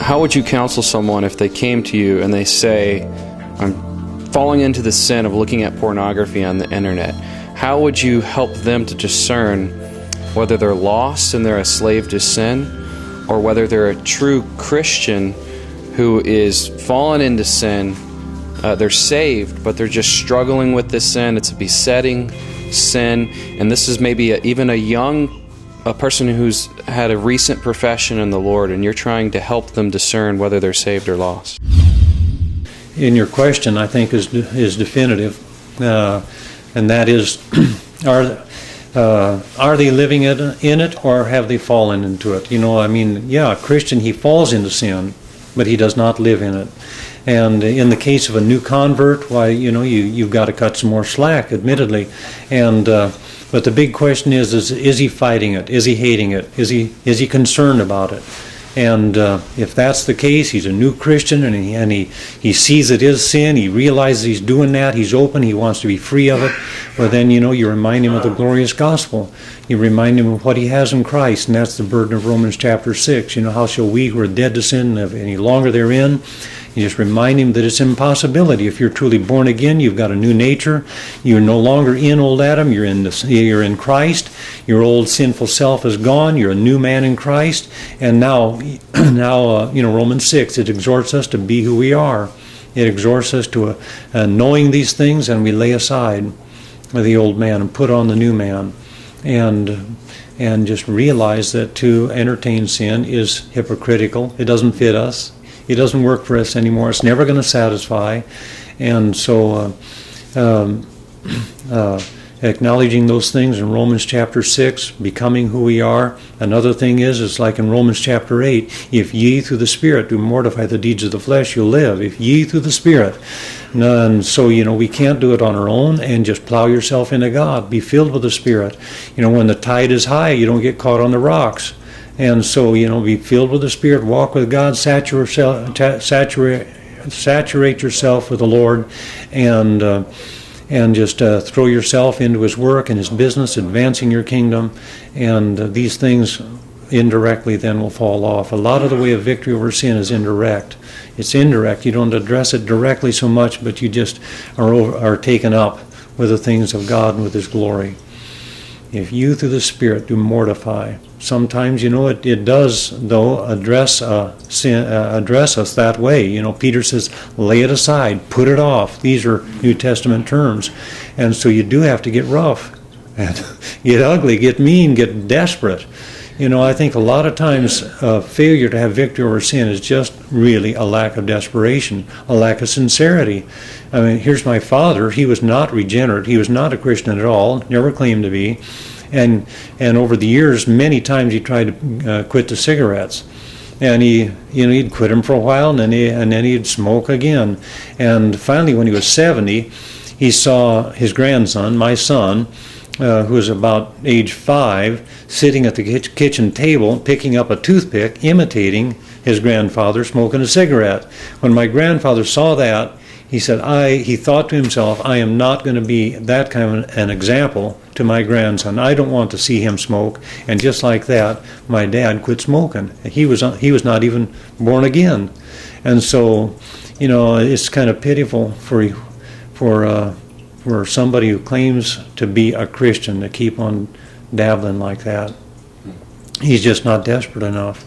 how would you counsel someone if they came to you and they say, I'm falling into the sin of looking at pornography on the internet? How would you help them to discern whether they're lost and they're a slave to sin, or whether they're a true Christian who is fallen into sin? They're saved, but they're just struggling with this sin. It's a besetting sin, and this is maybe even a person who's had a recent profession in the Lord, and you're trying to help them discern whether they're saved or lost. In your question, I think is definitive, and that is, are they living in it, or have they fallen into it? A Christian, he falls into sin, but he does not live in it. And in the case of a new convert, why, you've got to cut some more slack, admittedly. And but the big question is he fighting it? Is he hating it? Is he concerned about it? And if that's the case, he's a new Christian, and he sees it is sin. He realizes he's doing that. He's open. He wants to be free of it. Well, then, you remind him of the glorious gospel. You remind him of what he has in Christ, and that's the burden of Romans chapter 6. How shall we who are dead to sin live any longer therein? You just remind him that it's an impossibility. If you're truly born again, you've got a new nature. You're no longer in old Adam. You're in Christ. Your old sinful self is gone. You're a new man in Christ. And now, Romans 6, it exhorts us to be who we are. It exhorts us to knowing these things, and we lay aside the old man and put on the new man, and just realize that to entertain sin is hypocritical. It doesn't fit us. It doesn't work for us anymore. It's never going to satisfy. And so acknowledging those things in Romans chapter 6, becoming who we are. Another thing is like in Romans chapter 8, if ye through the Spirit do mortify the deeds of the flesh, you'll live. If ye through the Spirit. And so, we can't do it on our own, and just plow yourself into God. Be filled with the Spirit. When the tide is high, you don't get caught on the rocks. And so, be filled with the Spirit, walk with God, saturate yourself with the Lord, and just throw yourself into His work and His business, advancing your kingdom, and these things indirectly then will fall off. A lot of the way of victory over sin is indirect. It's indirect. You don't address it directly so much, but you just are taken up with the things of God and with His glory. If you through the Spirit do mortify, sometimes, it does, though, address us that way. Peter says, lay it aside, put it off. These are New Testament terms. And so you do have to get rough, and get ugly, get mean, get desperate. I think a lot of times failure to have victory over sin is just really a lack of desperation, a lack of sincerity. Here's my father. He was not regenerate. He was not a Christian at all, never claimed to be. And over the years, many times he tried to quit the cigarettes. And he'd quit them for a while, and then he'd smoke again. And finally, when he was 70, he saw his grandson, my son, who was about age 5, sitting at the kitchen table, picking up a toothpick, imitating his grandfather smoking a cigarette. When my grandfather saw that, he said, he thought to himself, I am not going to be that kind of an example to my grandson. I don't want to see him smoke. And just like that, my dad quit smoking. He was not even born again. And so, it's kind of pitiful for somebody who claims to be a Christian to keep on dabbling like that. He's just not desperate enough.